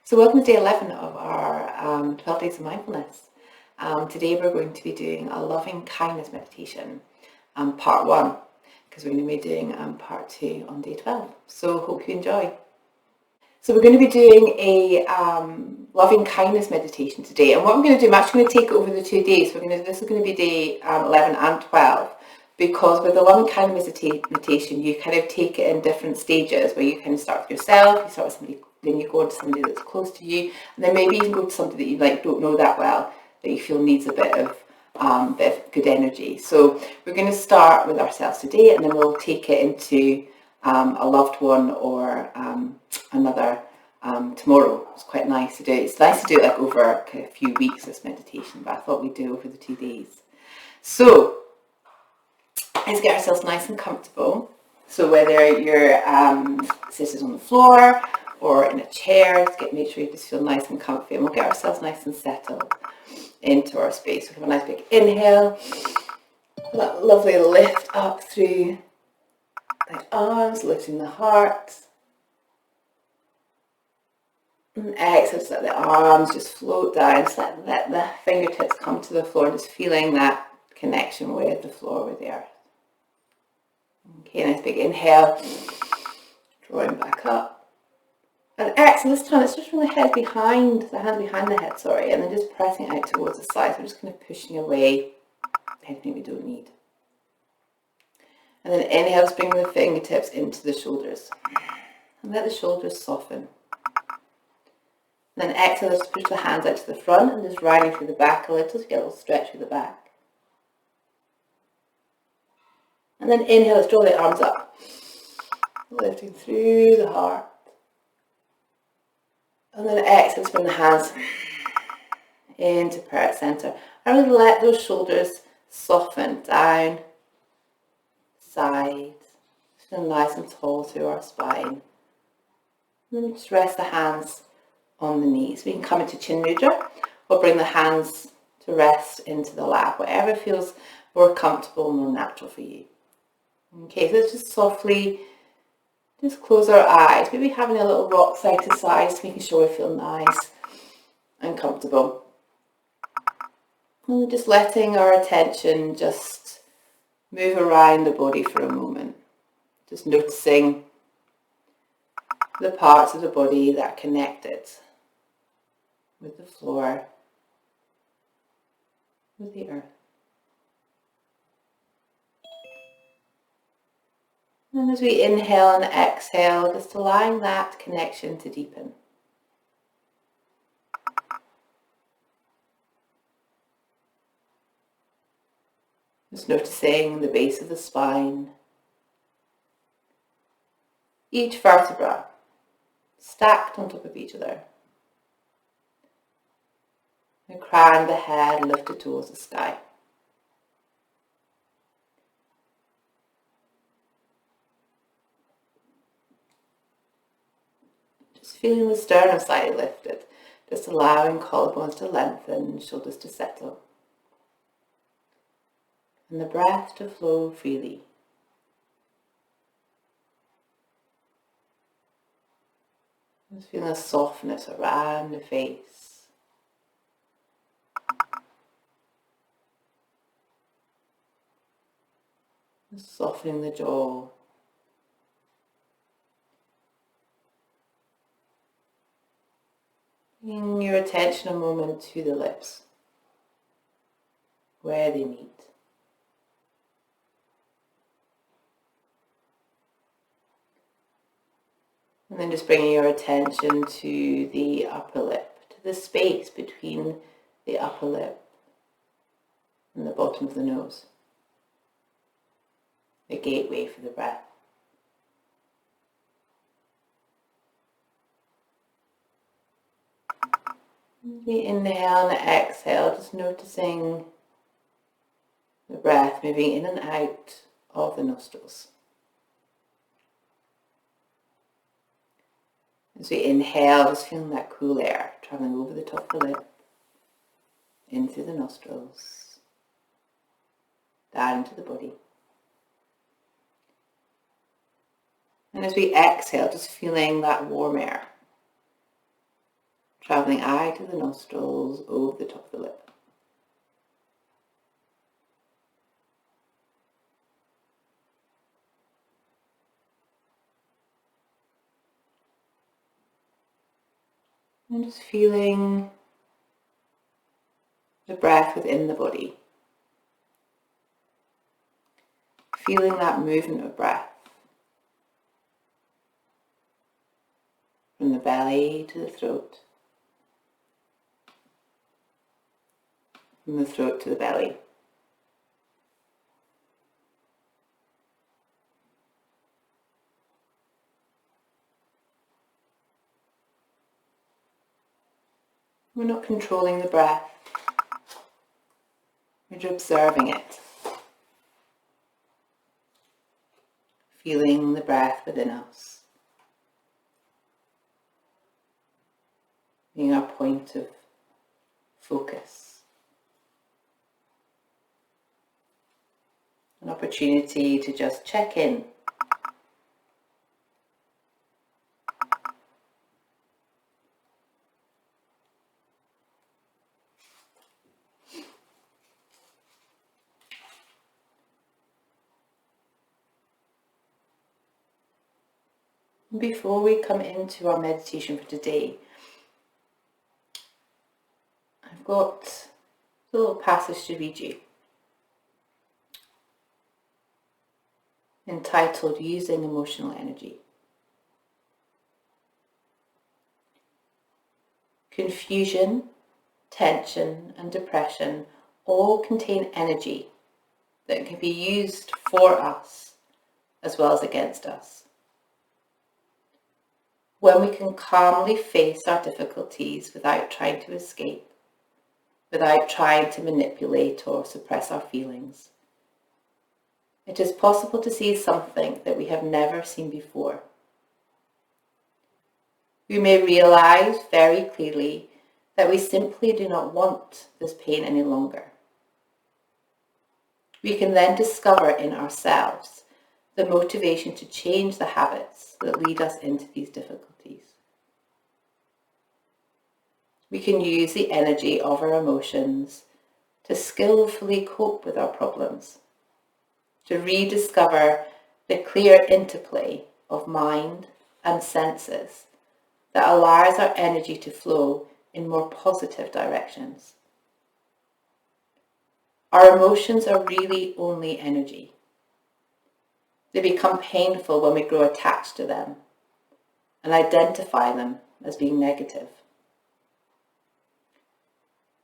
So welcome to day 11 of our 12 days of mindfulness. Today we're going to be doing a loving kindness meditation, part 1, because we're going to be doing part 2 on day 12. So hope you enjoy. So we're going to be doing a loving kindness meditation today, and what I'm going to do, I'm actually going to take it over the 2 days. This is going to be day 11 and 12, because with the loving kindness meditation, you kind of take it in different stages, where you kind of start with yourself, you start with somebody, then you go on to somebody that's close to you, and then maybe even go to somebody that you don't know that well, that you feel needs a bit of good energy. So we're going to start with ourselves today, and then we'll take it into a loved one or another tomorrow. It's quite nice to do. It's nice to do it like over a few weeks, this meditation, but I thought we'd do over the 2 days. So let's get ourselves nice and comfortable. So whether you're sitting on the floor or in a chair, make sure you just feel nice and comfy, and we'll get ourselves nice and settled into our space. We'll have a nice big inhale, that lovely lift up through the arms, lifting the heart. And exhale, just let the arms just float down, just let the fingertips come to the floor, just feeling that connection with the floor, with the earth. Okay, nice big inhale, drawing back up. And exhale, this time it's just from the hands behind the head, and then just pressing out towards the side. So we're just kind of pushing away anything we don't need. And then inhale, just bring the fingertips into the shoulders. And let the shoulders soften. And then exhale, just push the hands out to the front and just riding through the back a little to get a little stretch through the back. And then inhale, let's draw the arms up, lifting through the heart. And then exhale, let's bring the hands into prayer center. And really let those shoulders soften down, side, feeling nice and tall through our spine. And then just rest the hands on the knees. We can come into chin mudra or bring the hands to rest into the lap, whatever feels more comfortable, more natural for you. Okay, so let's just softly just close our eyes, maybe having a little rock side to side, just making sure we feel nice and comfortable. And we're just letting our attention just move around the body for a moment. Just noticing the parts of the body that are connected with the floor, with the earth. And as we inhale and exhale, just allowing that connection to deepen. Just noticing the base of the spine, each vertebra stacked on top of each other. The crown of the head lifted towards the sky. Just feeling the sternum slightly lifted, just allowing collarbones to lengthen, shoulders to settle. And the breath to flow freely. Just feeling a softness around the face. Just softening the jaw. Bring your attention a moment to the lips, where they meet. And then just bringing your attention to the upper lip, to the space between the upper lip and the bottom of the nose, the gateway for the breath. We inhale and exhale, just noticing the breath moving in and out of the nostrils. As we inhale, just feeling that cool air traveling over the top of the lip, in through the nostrils, down into the body. And as we exhale, just feeling that warm air travelling eye to the nostrils, over the top of the lip. And just feeling the breath within the body. Feeling that movement of breath from the belly to the throat, from the throat to the belly. We're not controlling the breath, we're observing it. Feeling the breath within us, being our point of focus. An opportunity to just check in. Before we come into our meditation for today, I've got a little passage to read you entitled Using Emotional Energy. Confusion, tension, and depression all contain energy that can be used for us as well as against us. When we can calmly face our difficulties without trying to escape, without trying to manipulate or suppress our feelings, it is possible to see something that we have never seen before. We may realize very clearly that we simply do not want this pain any longer. We can then discover in ourselves the motivation to change the habits that lead us into these difficulties. We can use the energy of our emotions to skillfully cope with our problems, to rediscover the clear interplay of mind and senses that allows our energy to flow in more positive directions. Our emotions are really only energy. They become painful when we grow attached to them and identify them as being negative.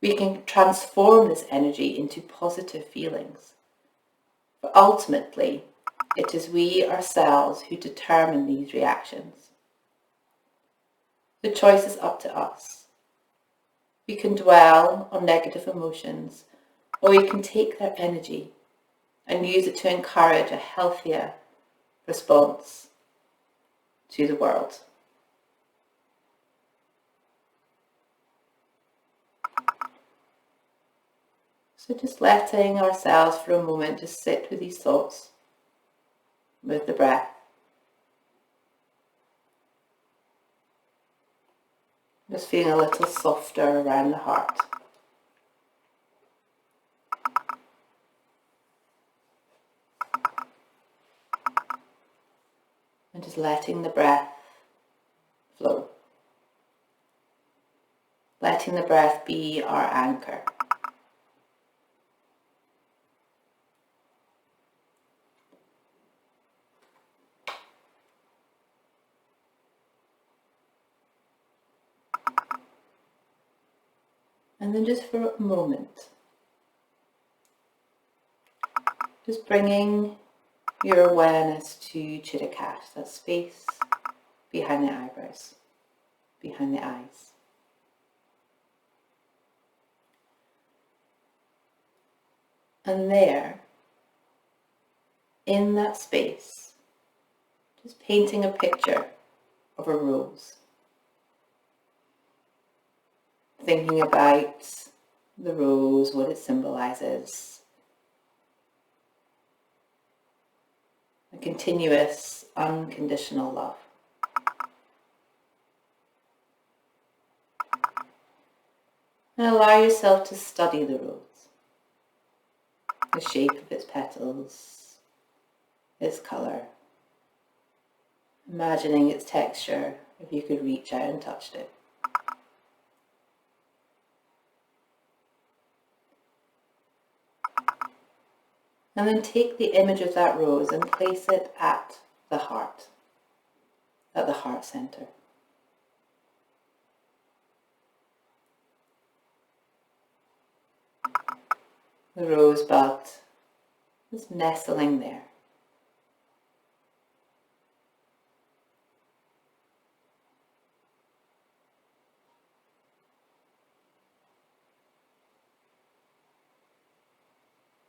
We can transform this energy into positive feelings. But ultimately, it is we ourselves who determine these reactions. The choice is up to us. We can dwell on negative emotions, or we can take their energy and use it to encourage a healthier response to the world. So just letting ourselves for a moment just sit with these thoughts, with the breath. Just feeling a little softer around the heart. And just letting the breath flow. Letting the breath be our anchor. And then just for a moment, just bringing your awareness to Chittakash, that space behind the eyebrows, behind the eyes. And there, in that space, just painting a picture of a rose. Thinking about the rose, what it symbolizes. A continuous, unconditional love. And allow yourself to study the rose, the shape of its petals, its colour, imagining its texture if you could reach out and touch it. And then take the image of that rose and place it at the heart center. The rosebud is nestling there.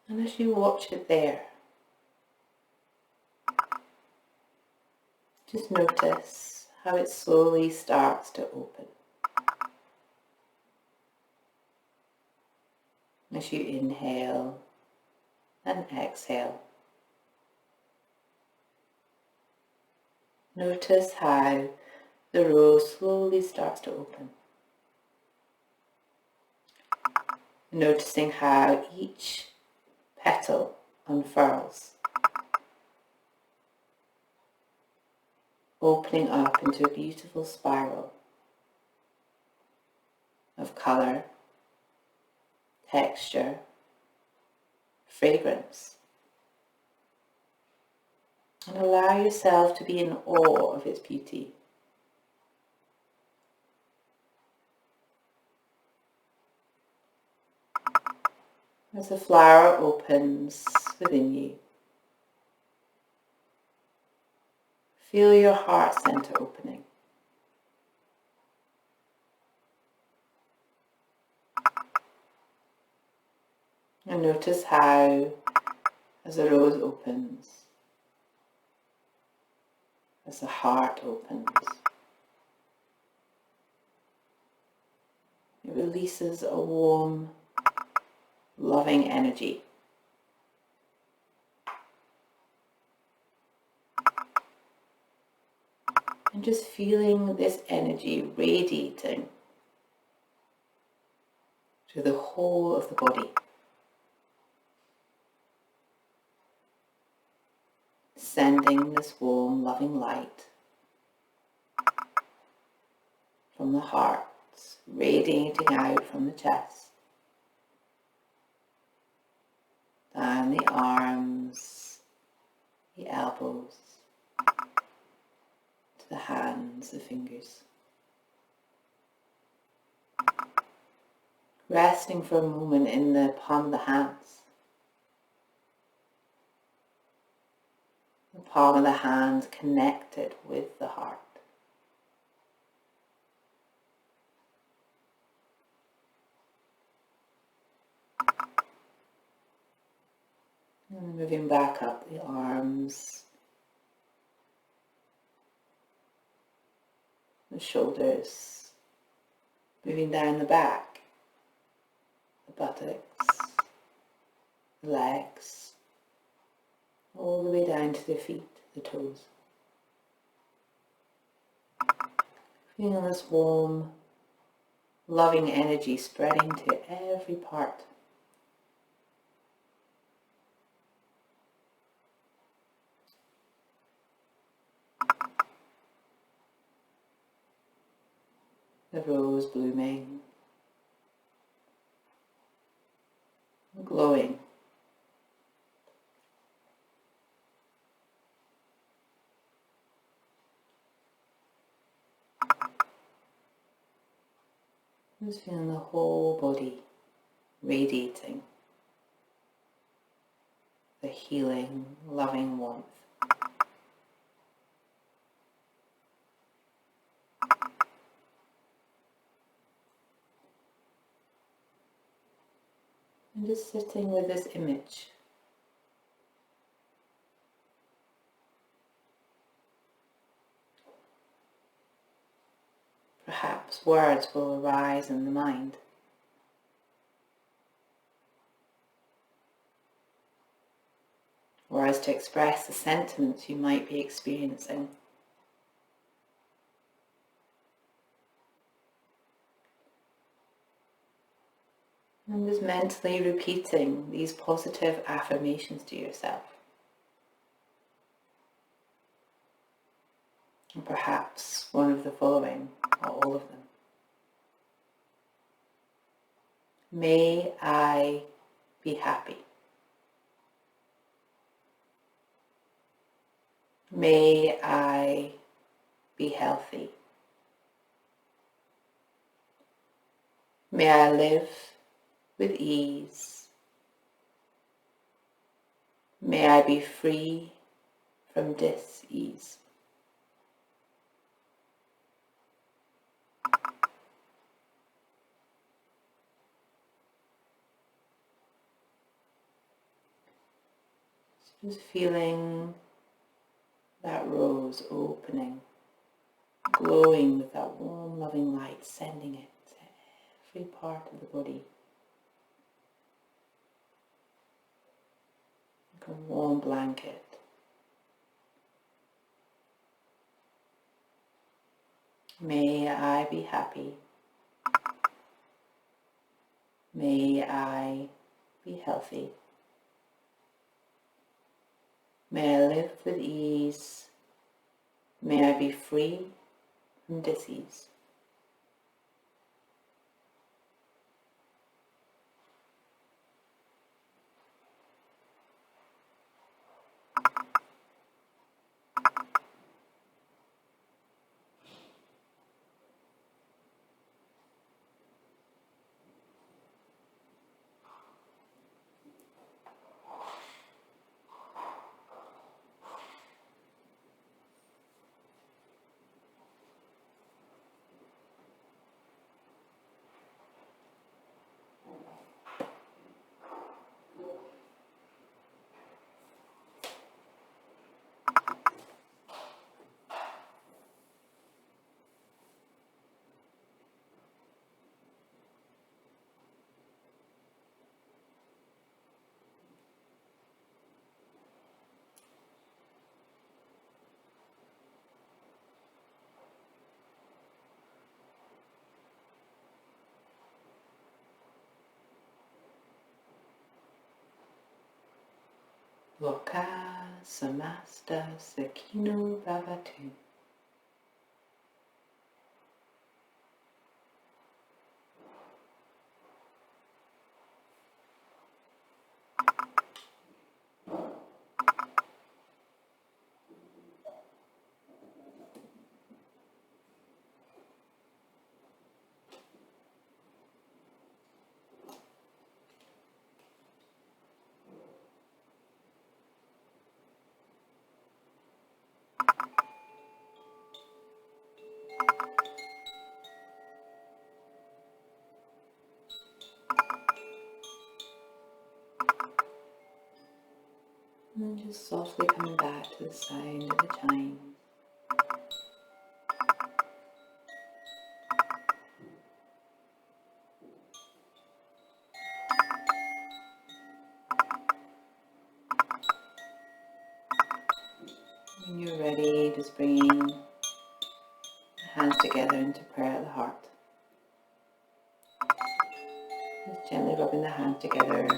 And as you watch it there, just notice how it slowly starts to open. As you inhale and exhale, notice how the rose slowly starts to open. Noticing how each petal unfurls, opening up into a beautiful spiral of colour, texture, fragrance. And allow yourself to be in awe of its beauty. As the flower opens within you, feel your heart center opening. And notice how, as the rose opens, as the heart opens, it releases a warm, loving energy. And just feeling this energy radiating through the whole of the body. Sending this warm, loving light from the heart, radiating out from the chest, down the arms, the elbows, to the hands, the fingers. Resting for a moment in the palm of the hands. The palm of the hand connected with the heart. And moving back up the arms, the shoulders, moving down the back, the buttocks, the legs, all the way down to the feet, the toes. Feeling this warm, loving energy spreading to every part. The rose blooming, glowing. Just feeling the whole body radiating the healing, loving warmth. And just sitting with this image. Perhaps words will arise in the mind. Words to express the sentiments you might be experiencing. And just mentally repeating these positive affirmations to yourself. And perhaps one of the following, or all of them. May I be happy. May I be healthy. May I live with ease. May I be free from dis-ease. Just feeling that rose opening, glowing with that warm, loving light, sending it to every part of the body. Like a warm blanket. May I be happy. May I be healthy. May I live with ease. May I be free from dis-ease. Loka samasta sakino bhavatu. And then just softly coming back to the sound of the chimes. When you're ready, just bringing the hands together into prayer at the heart. Just gently rubbing the hands together.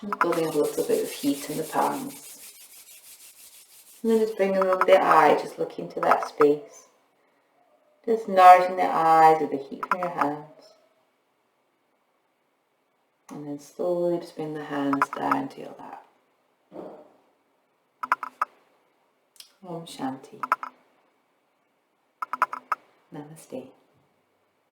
Just building a little bit of heat in the palms. And then just bringing over the eye, just looking to that space. Just nourishing the eyes with the heat from your hands. And then slowly just bring the hands down to your lap. Om Shanti. Namaste.